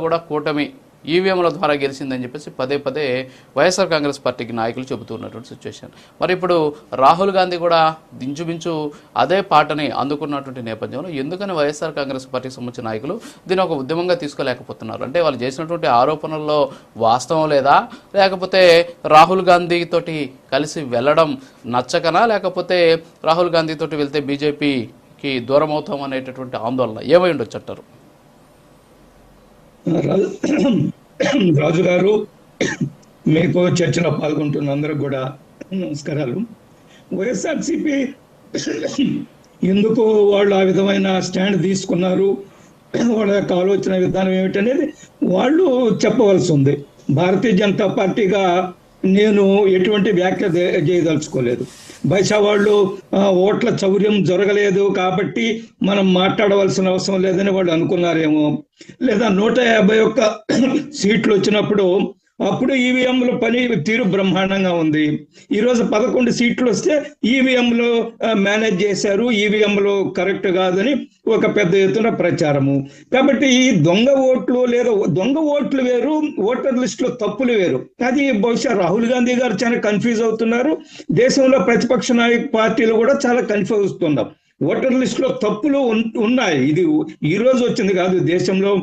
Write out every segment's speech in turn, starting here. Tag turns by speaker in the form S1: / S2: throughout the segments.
S1: కూడా కూటమి ఈవీఎంల ద్వారా గెలిచిందని చెప్పేసి పదే పదే వైఎస్ఆర్ కాంగ్రెస్ పార్టీకి నాయకులు చెబుతున్నటువంటి సిచ్యువేషన్. మరి ఇప్పుడు రాహుల్ గాంధీ కూడా ఇంచుమించు అదే పాటని అందుకున్నటువంటి నేపథ్యంలో ఎందుకని వైఎస్ఆర్ కాంగ్రెస్ పార్టీకి సంబంధించిన నాయకులు దీన్ని ఒక ఉద్యమంగా తీసుకోలేకపోతున్నారు? అంటే వాళ్ళు చేసినటువంటి ఆరోపణల్లో వాస్తవం లేదా, లేకపోతే రాహుల్ గాంధీ తోటి కలిసి వెళ్ళడం నచ్చకనా, లేకపోతే రాహుల్ గాంధీ తోటి వెళ్తే బీజేపీకి దూరం అవుతాం అనేటటువంటి ఆందోళన ఏమై ఉండొచ్చు అంటారు?
S2: రాజు గారు, మీకు చర్చలో పాల్గొంటున్న అందరికి కూడా నమస్కారాలు. వైఎస్ఆర్సీపీ ఎందుకు వాళ్ళు ఆ విధమైన స్టాండ్ తీసుకున్నారు, వాళ్ళ యొక్క ఆలోచన విధానం ఏమిటనేది వాళ్ళు చెప్పవలసి ఉంది. భారతీయ జనతా పార్టీగా నేను ఎటువంటి వ్యాఖ్య చేయదలుచుకోలేదు. బహుశా వాళ్ళు ఓట్ల చౌర్యం జరగలేదు కాబట్టి మనం మాట్లాడవలసిన అవసరం లేదని వాళ్ళు అనుకున్నారేమో, లేదా 151 సీట్లు వచ్చినప్పుడు అప్పుడు ఈవీఎంల పని తీరు బ్రహ్మాండంగా ఉంది. ఈరోజు 11 సీట్లు వస్తే ఈవీఎంలు మేనేజ్ చేశారు, ఈవీఎంలు కరెక్ట్ కాదని ఒక పెద్ద ఎత్తున ప్రచారము. కాబట్టి ఈ దొంగ ఓట్లు లేదా దొంగ ఓట్లు వేరు, ఓటర్ లిస్టులో తప్పులు వేరు. అది బహుశా రాహుల్ గాంధీ గారు చాలా కన్ఫ్యూజ్ అవుతున్నారు. దేశంలో ప్రతిపక్ష నాయక పార్టీలు కూడా చాలా కన్ఫ్యూజ్ అవుతున్నారు. ఓటర్ లిస్టులో తప్పులు ఉన్నాయి. ఇది ఈ రోజు వచ్చింది కాదు, దేశంలో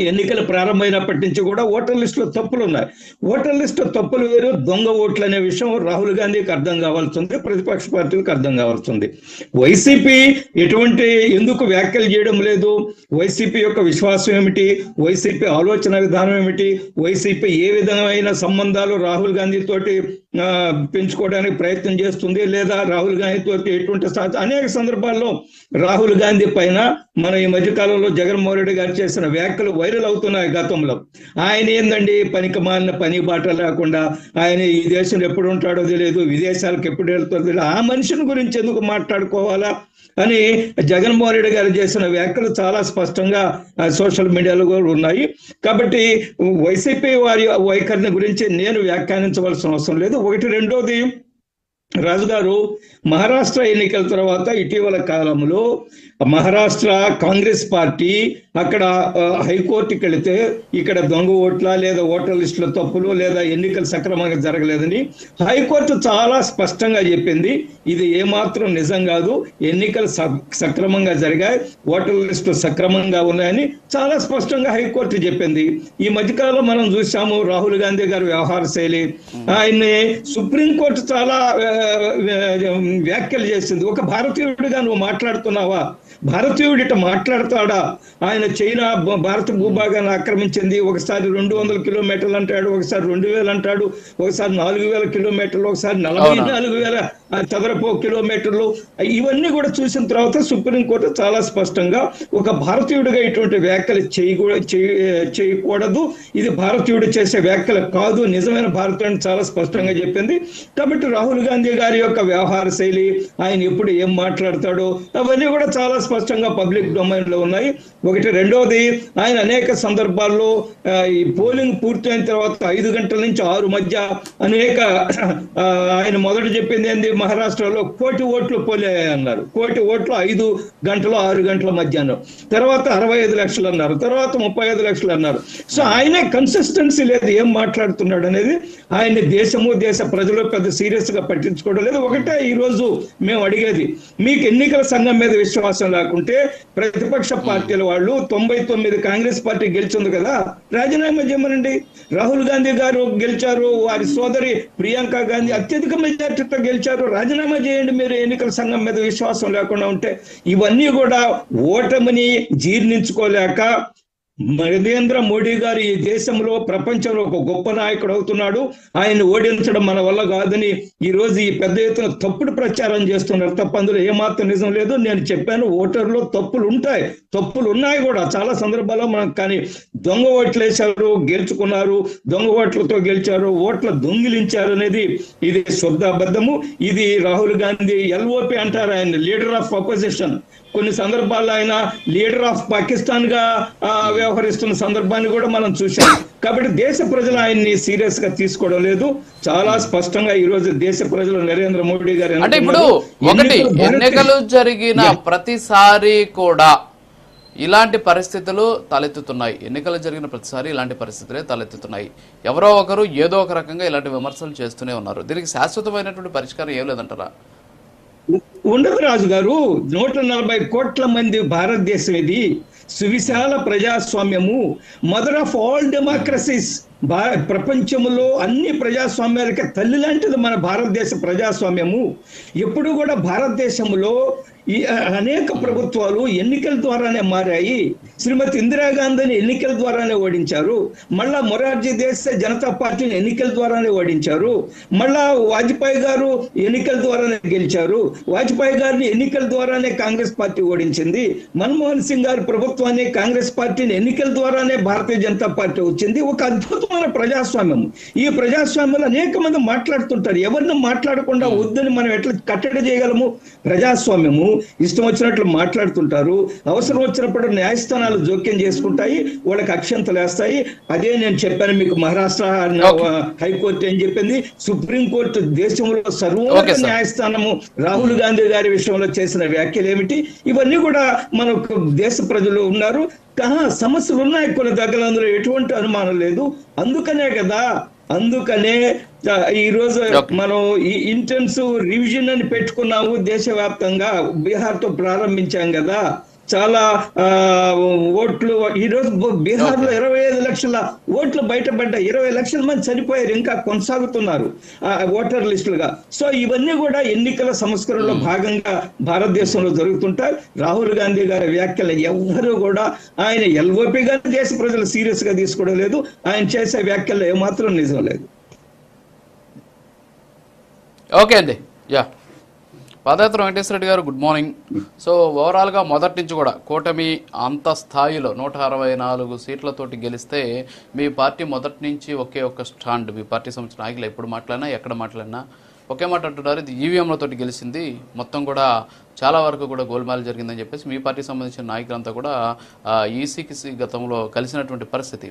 S2: ఎన్నికలు ప్రారంభమైనప్పటి నుంచి కూడా ఓటర్ లిస్టులో తప్పులు ఉన్నాయి. ఓటర్ లిస్టులో తప్పులు వేరు, దొంగ ఓట్లు అనే విషయం రాహుల్ గాంధీకి అర్థం కావాల్సి ఉంది, ప్రతిపక్ష పార్టీలకు అర్థం కావాల్సి ఉంది. వైసీపీ ఎటువంటి ఎందుకు వ్యాఖ్యలు చేయడం లేదు, వైసీపీ యొక్క విశ్వాసం ఏమిటి, వైసీపీ ఆలోచన విధానం ఏమిటి, వైసీపీ ఏ విధమైన సంబంధాలు రాహుల్ గాంధీ తోటి పెంచుకోవడానికి ప్రయత్నం చేస్తుంది, లేదా రాహుల్ గాంధీ తోటి ఎటువంటి అనేక సందర్భాల్లో రాహుల్ గాంధీ పైన మన ఈ మధ్యకాలంలో జగన్మోహన్ రెడ్డి గారు చేసిన వ్యాఖ్యలు వైరల్ అవుతున్నాయి. గతంలో ఆయన ఏందండి పనికి మాలిన పని బాట లేకుండా ఆయన ఈ దేశంలో ఎప్పుడు ఉంటాడో తెలియదు, విదేశాలకు ఎప్పుడు వెళ్తాడో తెలియదు, ఆ మనిషిని గురించి ఎందుకు మాట్లాడుకోవాలా అని జగన్మోహన్ రెడ్డి గారు చేసిన వ్యాఖ్యలు చాలా స్పష్టంగా సోషల్ మీడియాలో కూడా ఉన్నాయి. కాబట్టి వైసీపీ వారి వైఖరిని గురించి నేను వ్యాఖ్యానించవలసిన అవసరం లేదు. ఒకటి. రెండోది, రాజుగారు, మహారాష్ట్ర ఎన్నికల తర్వాత ఇటీవల కాలంలో మహారాష్ట్ర కాంగ్రెస్ పార్టీ అక్కడ హైకోర్టుకి వెళితే ఇక్కడ దొంగ ఓట్ల లేదా ఓటర్ లిస్టుల తప్పులు లేదా ఎన్నికలు సక్రమంగా జరగలేదని హైకోర్టు చాలా స్పష్టంగా చెప్పింది. ఇది ఏమాత్రం నిజం కాదు, ఎన్నికలు సక్రమంగా జరిగాయి, ఓటర్ లిస్టులు సక్రమంగా ఉన్నాయని చాలా స్పష్టంగా హైకోర్టు చెప్పింది. ఈ మధ్యకాలంలో మనం చూసాము రాహుల్ గాంధీ గారి వ్యవహార శైలి, ఆయన్ని సుప్రీంకోర్టు చాలా వ్యాఖ్యలు చేసింది. ఒక భారతీయుడిగా నువ్వు మాట్లాడుతున్నావా, భారతీయుడిట మాట్లాడతాడా, ఆయన చైనా భారత భూభాగాన్ని ఆక్రమించింది, ఒకసారి 200 కిలోమీటర్లు అంటాడు, ఒకసారి 2000 అంటాడు, ఒకసారి 4000 కిలోమీటర్లు, ఒకసారి 44,000 చదరపు కిలోమీటర్లు. ఇవన్నీ కూడా చూసిన తర్వాత సుప్రీంకోర్టు చాలా స్పష్టంగా ఒక భారతీయుడిగా ఇటువంటి వ్యాఖ్యలు చేయకూడదు, ఇది భారతీయుడు చేసే వ్యాఖ్యలు కాదు, నిజమైన భారతీయుడు చాలా స్పష్టంగా చెప్పింది. కాబట్టి రాహుల్ గాంధీ గారి యొక్క వ్యవహార శైలి, ఆయన ఎప్పుడు ఏం మాట్లాడతాడో అవన్నీ కూడా చాలా స్పష్టంగా పబ్లిక్ డొమైన్ లో ఉన్నాయి. ఒకటి. రెండోది, ఆయన అనేక సందర్భాల్లో ఈ పోలింగ్ పూర్తయిన తర్వాత 5 గంటల నుంచి 6 మధ్య అనేక ఆయన మొదట చెప్పింది ఏంది, మహారాష్ట్రలో 1 కోటి ఓట్లు పోలయ్యాయి అన్నారు. 1 కోటి ఓట్లు 5 గంటలు 6 గంటల మధ్యాహ్నం, తర్వాత 65 లక్షలు అన్నారు, తర్వాత 35 లక్షలు అన్నారు. సో ఆయనే కన్సిస్టెన్సీ లేదు ఏం మాట్లాడుతున్నాడు అనేది. ఆయన దేశము దేశ ప్రజలు పెద్ద సీరియస్ గా పట్టించుకోవడం లేదు. ఒకటే ఈ రోజు మేము అడిగేది, మీకు ఎన్నికల సంఘం మీద విశ్వాసం లేకుంటే ప్రతిపక్ష పార్టీల వాళ్ళు 99 కాంగ్రెస్ పార్టీ గెలిచింది కదా, రాజీనామా చేయమనండి. రాహుల్ గాంధీ గారు గెలిచారు, వారి సోదరి ప్రియాంక గాంధీ అత్యధిక మెజార్టీతో గెలిచారు, రాజీనామా చేయండి మీరు ఎన్నికల సంఘం మీద విశ్వాసం లేకుండా ఉంటే. ఇవన్నీ కూడా ఓటమిని జీర్ణించుకోలేక నరేంద్ర మోడీ గారు ఈ దేశంలో ప్రపంచంలో ఒక గొప్ప నాయకుడు అవుతున్నాడు, ఆయన్ని ఓడించడం మన వల్ల కాదని ఈ రోజు ఈ పెద్ద ఎత్తున తప్పుడు ప్రచారం చేస్తున్నారు తప్ప అందులో ఏమాత్రం నిజం లేదు. నేను చెప్పాను, ఓటర్లో తప్పులు ఉంటాయి, తప్పులు ఉన్నాయి కూడా చాలా సందర్భాల్లో మనం. కానీ దొంగ ఓట్లు వేశారు, గెలుచుకున్నారు, దొంగ ఓట్లతో గెలిచారు, ఓట్ల దొంగిలించారు అనేది ఇది శుద్ధాబద్ధము. ఇది రాహుల్ గాంధీ ఎల్ఓపి అంటారు, ఆయన లీడర్ ఆఫ్ అపోజిషన్. కొన్ని సందర్భాల్లో ఆయన లీడర్ ఆఫ్ పాకిస్తాన్ గా వ్యవహరిస్తున్న సందర్భాన్ని కూడా మనం చూసాం. కాబట్టి దేశ ప్రజలు ఆయన్ని సీరియస్ గా తీసుకోవడం లేదు. చాలా స్పష్టంగా ఈ రోజు దేశ ప్రజలు నరేంద్ర మోడీ గారు
S1: అంటే ఇప్పుడు ఒకటి ఎన్నికలు జరిగిన ప్రతిసారి కూడా ఇలాంటి పరిస్థితులు తలెత్తుతున్నాయి. ఎన్నికలు జరిగిన ప్రతిసారి ఇలాంటి పరిస్థితులే తలెత్తుతున్నాయి. ఎవరో ఒకరు ఏదో ఒక రకంగా ఇలాంటి విమర్శలు చేస్తూనే ఉన్నారు. దీనికి శాశ్వతమైనటువంటి పరిష్కారం ఏం లేదంటారా?
S2: ఉండదు రాజు గారు. 140 కోట్ల మంది భారతదేశం ఇది, సువిశాల ప్రజాస్వామ్యము, మదర్ ఆఫ్ ఆల్ డెమోక్రసీస్. ప్రపంచంలో అన్ని ప్రజాస్వామ్యాలకి తల్లి లాంటిది మన భారతదేశ ప్రజాస్వామ్యము. ఎప్పుడు కూడా భారతదేశంలో ఈ అనేక ప్రభుత్వాలు ఎన్నికల ద్వారానే మారాయి. శ్రీమతి ఇందిరాగాంధీని ఎన్నికల ద్వారానే ఓడించారు. మళ్ళా మొరార్జీ దేశాయ్ జనతా పార్టీని ఎన్నికల ద్వారానే ఓడించారు. మళ్ళా వాజ్పేయి గారు ఎన్నికల ద్వారానే గెలిచారు. వాజ్పేయి గారిని ఎన్నికల ద్వారానే కాంగ్రెస్ పార్టీ ఓడించింది. మన్మోహన్ సింగ్ గారి ప్రభుత్వాన్ని, కాంగ్రెస్ పార్టీని ఎన్నికల ద్వారానే భారతీయ జనతా పార్టీ వచ్చింది. ఒక అద్భుతమైన ప్రజాస్వామ్యం. ఈ ప్రజాస్వామ్యంలో అనేక మంది మాట్లాడుతుంటారు. ఎవరిని మాట్లాడకుండా వద్దని మనం ఎట్లా కట్టడి చేయగలము? ప్రజాస్వామ్యము. ఇష్టం వచ్చినట్లు మాట్లాడుతుంటారు. అవసరం వచ్చినప్పుడు న్యాయస్థానాలు జోక్యం చేసుకుంటాయి, వాళ్ళకి అక్షంతలు వేస్తాయి. అదే నేను చెప్పాను మీకు, మహారాష్ట్ర హైకోర్టు ఏం చెప్పింది, సుప్రీంకోర్టు దేశంలో సర్వోన్నత న్యాయస్థానము రాహుల్ గాంధీ గారి విషయంలో చేసిన వ్యాఖ్యలు ఏమిటి, ఇవన్నీ కూడా మనకు దేశ ప్రజలు ఉన్నారు. సమస్యలు ఉన్నాయి కొన్ని దగ్గర, అందులో ఎటువంటి అనుమానం లేదు. అందుకనే ఈ రోజు మనం ఈ ఇంటెన్సివ్ రివిజన్ అని పెట్టుకున్నాము దేశవ్యాప్తంగా. బీహార్ తో ప్రారంభించాం కదా. చాలా ఓట్లు ఈ రోజు బీహార్ లో 25 లక్షల ఓట్లు బయటపడ్డాయి. 20 లక్షల మంది చనిపోయారు, ఇంకా కొనసాగుతున్నారు ఓటర్ లిస్టులుగా. సో ఇవన్నీ కూడా ఎన్నికల సంస్కరణలో భాగంగా భారతదేశంలో జరుగుతుంటాయి. రాహుల్ గాంధీ గారి వ్యాఖ్యలు ఎవ్వరూ కూడా, ఆయన ఎల్ఓపి గారి దేశ ప్రజలు సీరియస్ గా తీసుకోవడం లేదు. ఆయన చేసే వ్యాఖ్యల్లో ఏమాత్రం నిజం లేదు.
S1: ఓకే అండి. పాదయాత్ర వెంకటేశ్వర రెడ్డి గారు, గుడ్ మార్నింగ్. సో ఓవరాల్గా మొదటి నుంచి కూడా కూటమి అంత స్థాయిలో 164 సీట్లతోటి గెలిస్తే మీ పార్టీ మొదటి నుంచి ఒకే ఒక్క స్టాండ్. మీ పార్టీ సంబంధించిన నాయకులు ఎప్పుడు మాట్లాడినా ఎక్కడ మాట్లాడినా ఒకే మాట అంటున్నారు, ఇది ఈవీఎంలతోటి గెలిచింది, మొత్తం కూడా చాలా వరకు కూడా గోల్మాల్ జరిగిందని చెప్పేసి మీ పార్టీకి సంబంధించిన నాయకులంతా కూడా ఈసీకి గతంలో కలిసినటువంటి పరిస్థితి.